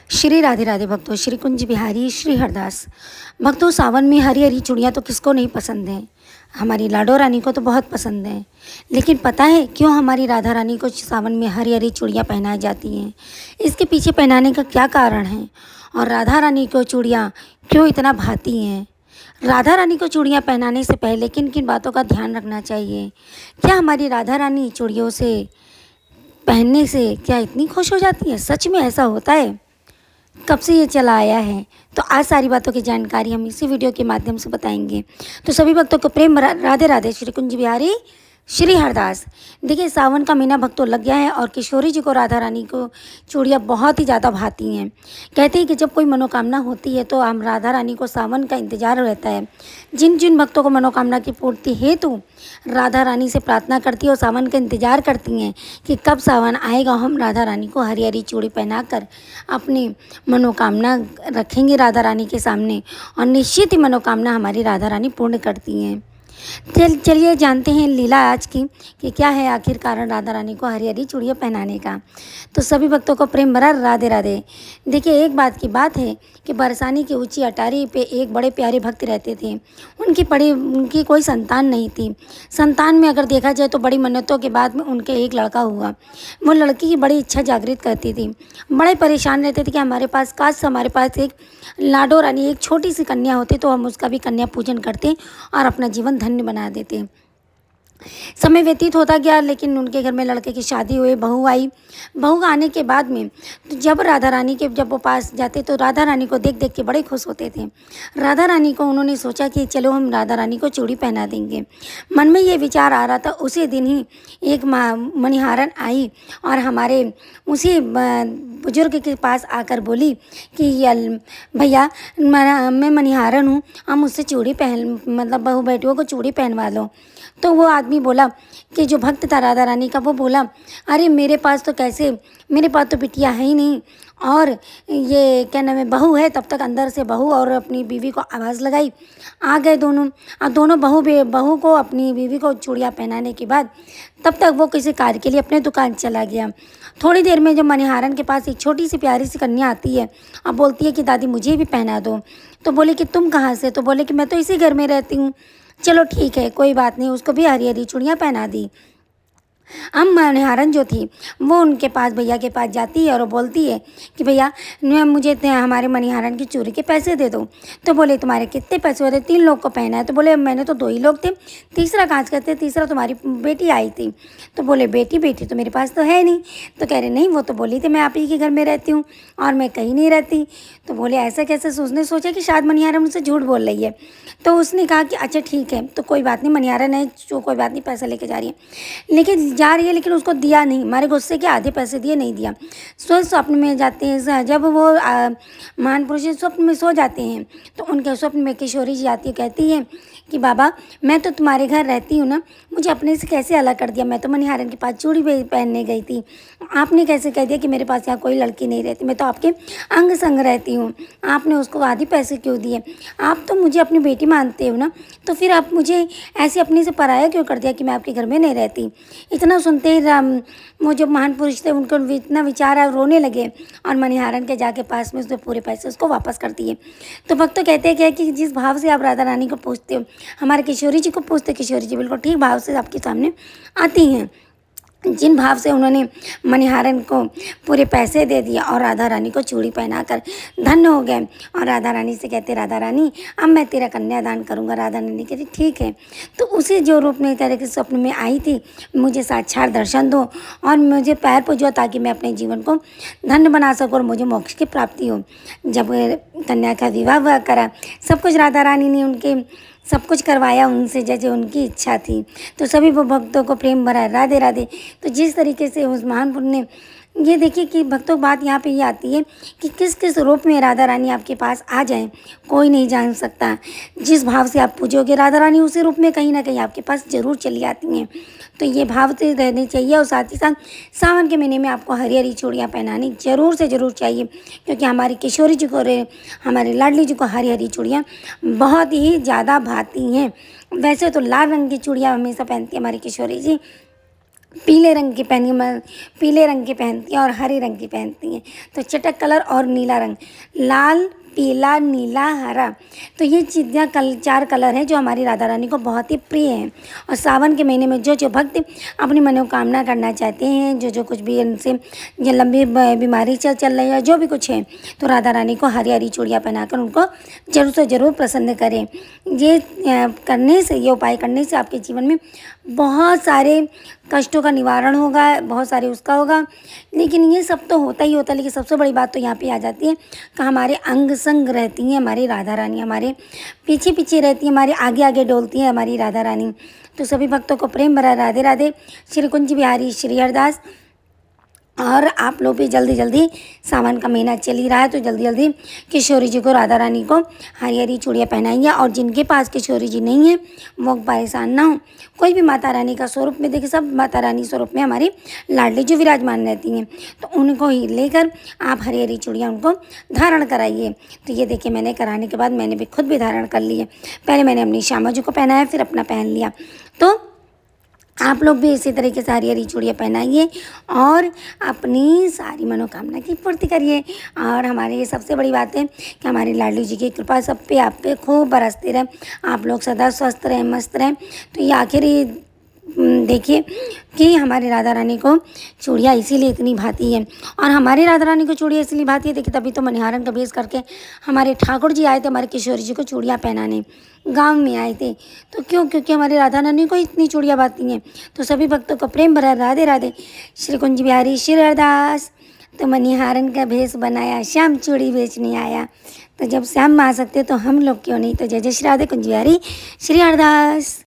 श्री राधे राधे भक्तों, श्री कुंज बिहारी श्री हरदास भक्तों। सावन में हरी हरी चूड़ियाँ तो किसको नहीं पसंद है। हमारी लाडो रानी को तो बहुत पसंद है। लेकिन पता है क्यों हमारी राधा रानी को सावन में हरी हरी चूड़ियाँ पहनाई जाती हैं? इसके पीछे पहनाने का क्या कारण है और राधा रानी को चूड़ियाँ क्यों इतना भाती हैं? राधा रानी को चूड़ियाँ पहनाने से पहले किन किन बातों का ध्यान रखना चाहिए? क्या हमारी राधा रानी चूड़ियों से पहनने से क्या इतनी खुश हो जाती है? सच में ऐसा होता है? कब से ये चला आया है? तो आज सारी बातों की जानकारी हम इसी वीडियो के माध्यम से बताएंगे। तो सभी भक्तों को प्रेम राधे राधे, श्री कुंज बिहारी श्री हरदास। देखिए, सावन का महीना भक्तों लग गया है और किशोरी जी को राधा रानी को चूड़ियाँ बहुत ही ज़्यादा भाती हैं। कहते हैं कि जब कोई मनोकामना होती है तो हम राधा रानी को सावन का इंतजार रहता है। जिन जिन भक्तों को मनोकामना की पूर्ति हेतु राधा रानी से प्रार्थना करती है और सावन का इंतजार करती हैं कि कब सावन आएगा, हम राधा रानी को हरी हरी चूड़ी पहनाकर अपनी मनोकामना रखेंगे राधा रानी के सामने और निश्चित ही मनोकामना हमारी राधा रानी पूर्ण करती हैं। चलिए जानते हैं लीला आज की कि क्या है आखिर कारण राधा रानी को हरी हरी चूड़ियाँ पहनाने का। तो सभी भक्तों को प्रेम भरा राधे राधे। देखिए, एक बात की बात है कि बरसाने की ऊंची अटारी पे एक बड़े प्यारे भक्त रहते थे। उनकी कोई संतान नहीं थी। संतान में अगर देखा जाए तो बड़ी मन्नतों के बाद में उनके एक लड़का हुआ। वो लड़की की बड़ी इच्छा जागृत करती थी। बड़े परेशान रहते थे कि हमारे पास एक लाडो रानी, एक छोटी सी कन्या होती तो हम उसका भी कन्या पूजन करते और अपना जीवन धन्य बना देते। समय व्यतीत होता गया, लेकिन उनके घर में लड़के की शादी हुई, बहू आई। बहू आने के बाद में तो जब वो पास जाते तो राधा रानी को देख देख के बड़े खुश होते थे। राधा रानी को उन्होंने सोचा कि चलो हम राधा रानी को चूड़ी पहना देंगे। मन में ये विचार आ रहा था, उसी दिन ही एक मणिहारन आई और हमारे उसी बुजुर्ग के पास आकर बोली कि भैया, मैं मणिहारन हूँ, हम मुझसे चूड़ी मतलब बहू बेटियों को चूड़ी पहनवा लो। तो वो आदमी बोला कि जो भक्त था राधा रानी का, वो बोला, अरे मेरे पास तो बिटिया है ही नहीं, और ये क्या नाम है, बहू है। तब तक अंदर से बहू और अपनी बीवी को आवाज़ लगाई। आ गए दोनों। और दोनों बहू को अपनी बीवी को चूड़ियाँ पहनाने के बाद तब तक वो किसी कार्य के लिए अपने दुकान चला गया। थोड़ी देर में जो मणिहारन के पास एक छोटी सी प्यारी सी कन्या आती है और बोलती है कि दादी मुझे भी पहना दो। तो बोले कि तुम कहाँ से? तो बोले कि मैं तो इसी घर में रहती हूँ। चलो ठीक है, कोई बात नहीं। उसको भी हरी हरी चूड़ियाँ पहना दी। अब मणिहारन जो थी वो उनके पास, भैया के पास जाती है और वो बोलती है कि भैया, मुझे हमारे मणिहारन की चूड़ी के पैसे दे दो। तो बोले तुम्हारे कितने पैसे हो रहे? 3 लोग को पहना है। तो बोले मैंने तो 2 ही लोग थे, तीसरा कहाँ से थे? तीसरा तुम्हारी बेटी आई थी। तो बोले बेटी तो मेरे पास तो है नहीं। तो कह रहे नहीं, वो तो बोली थी मैं आप ही के घर में रहती हूँ और मैं कहीं नहीं रहती। तो बोले ऐसा कैसे? उसने सोचा कि शायद मणिहारन मुझसे झूठ बोल रही है। तो उसने कहा कि अच्छा ठीक है, तो कोई बात नहीं, मणिहारन है जो, कोई बात नहीं, पैसा लेके जा रही है। लेकिन जा रही है, लेकिन उसको दिया नहीं। हमारे गुस्से के आधे पैसे दिए, नहीं दिया। स्वप्न में जाते हैं, जब वो महान पुरुष स्वप्न में सो जाते हैं तो उनके स्वप्न में किशोरी जी आती है, कहती है कि बाबा, मैं तो तुम्हारे घर रहती हूँ ना, मुझे अपने से कैसे अलग कर दिया? मैं तो मणिहारन के पास चूड़ी पहनने गई थी, आपने कैसे कह दिया कि मेरे पास यहाँ कोई लड़की नहीं रहती? मैं तो आपके अंग संग रहती हूँ, आपने उसको आधे पैसे क्यों दिए? आप तो मुझे अपनी बेटी मानते हो ना, तो फिर आप मुझे ऐसे अपने से पराया क्यों कर दिया कि मैं आपके घर में नहीं रहती? इतना सुनते ही वो जो महान पुरुष थे उनको इतना विचार आया, रोने लगे और मणिहारन के जाके पास में उसने पूरे पैसे उसको वापस कर दिए। तो भक्त तो कहते हैं क्या कि जिस भाव से आप राधा रानी को पूछते हो, हमारे किशोरी जी को पूछते, किशोरी जी बिल्कुल ठीक भाव से आपके सामने आती हैं। जिन भाव से उन्होंने मणिहारन को पूरे पैसे दे दिए और राधा रानी को चूड़ी पहनाकर धन्य हो गए। और राधा रानी से कहते, राधा रानी अब मैं तेरा कन्यादान करूंगा। राधा रानी कहती ठीक है। तो उसी जो रूप में तरह के स्वप्न में आई थी, मुझे साक्षात दर्शन दो और मुझे पैर पूजो ताकि मैं अपने जीवन को धन्य बना सकूँ और मुझे मोक्ष की प्राप्ति हो। जब कन्या का विवाह करा, सब कुछ राधा रानी ने उनके सब कुछ करवाया उनसे जैसे उनकी इच्छा थी। तो सभी वो भक्तों को प्रेम भरा राधे राधे। तो जिस तरीके से उस महान पुरुष ने, ये देखिए कि भक्तों, बात यहाँ पे ये आती है कि किस किस रूप में राधा रानी आपके पास आ जाए, कोई नहीं जान सकता। जिस भाव से आप पूजोगे राधा रानी उसी रूप में कहीं ना कहीं आपके पास जरूर चली आती हैं। तो ये भाव से रहने चाहिए। और साथ ही साथ सावन के महीने में आपको हरी हरी चूड़ियाँ पहनानी जरूर से ज़रूर चाहिए, क्योंकि हमारी किशोरी जी को, हमारी लाडली जी को हरी हरी चूड़ियाँ बहुत ही ज़्यादा भाती हैं। वैसे तो लाल रंग की चूड़ियाँ हमेशा पहनती है हमारी किशोरी जी, पीले रंग की पीले रंग की पहनती हैं और हरे रंग की पहनती हैं। तो चटक कलर और नीला रंग, लाल, पीला, नीला, हरा, तो ये चीज़ें 4 कलर हैं जो हमारी राधा रानी को बहुत ही प्रिय हैं। और सावन के महीने में जो जो भक्त अपनी मनोकामना करना चाहते हैं, जो जो कुछ भी इनसे जो लंबी बीमारी चल रही है, जो भी कुछ है, तो राधा रानी को हरी हरी चूड़ियाँ पहनाकर उनको जरूर से ज़रूर प्रसन्न करें। ये करने से, ये उपाय करने से आपके जीवन में बहुत सारे कष्टों का निवारण होगा, बहुत सारे उसका होगा। लेकिन ये सब तो होता ही होता है, लेकिन सबसे बड़ी बात तो यहाँ पे आ जाती है कि हमारे अंग संग रहती हैं हमारी राधा रानी, हमारे पीछे पीछे रहती है, हमारे आगे आगे डोलती है हमारी राधा रानी। तो सभी भक्तों को प्रेम भरा राधे राधे। श्री कुंज बिहारी श्री हरदास। और आप लोग भी जल्दी जल्दी, सावन का महीना चल ही रहा है, तो जल्दी जल्दी किशोरी जी को, राधा रानी को हरी हरी चूड़ियाँ पहनाइए। और जिनके पास किशोरी जी नहीं है वो परेशान ना हो, कोई भी माता रानी का स्वरूप में, देखिए सब माता रानी स्वरूप में हमारी लाडली जो विराजमान रहती हैं, तो उनको ही लेकर आप हरी हरी चूड़ियाँ उनको धारण कराइए। तो ये देखिए मैंने कराने के बाद मैंने भी खुद भी धारण कर लिए। पहले मैंने अपनी श्यामा जी को पहनाया, फिर अपना पहन लिया। तो आप लोग भी इसी तरीके से हरी हरी चूड़ियाँ पहनाइए और अपनी सारी मनोकामना की पूर्ति करिए। और हमारी ये सबसे बड़ी बात है कि हमारी लाडली जी की कृपा सब पे, आप पे खूब बरसती रहे, आप लोग सदा स्वस्थ रहें, मस्त रहें। तो ये आखिरी देखिए कि हमारी राधा रानी को चूड़ियाँ इसीलिए इतनी भाती है। और हमारी राधा रानी को चूड़ियाँ इसलिए भाती है, देखिए तभी तो मनिहारन का भेष करके हमारे ठाकुर जी आए थे हमारे किशोरी जी को चूड़ियाँ पहनाने, गांव में आए थे। तो क्यों? क्योंकि हमारी राधा रानी को इतनी चूड़ियाँ भाती हैं। तो सभी भक्तों को प्रेम भरा राधे राधे। श्री कुंज बिहारी श्री हरदास। तो मनिहारन का भेष बनाया, श्याम चूड़ी बेचने आया। तो जब श्याम आ सकते तो हम लोग क्यों नहीं। तो जय जय श्री राधे कुंज बिहारी श्री हरदास।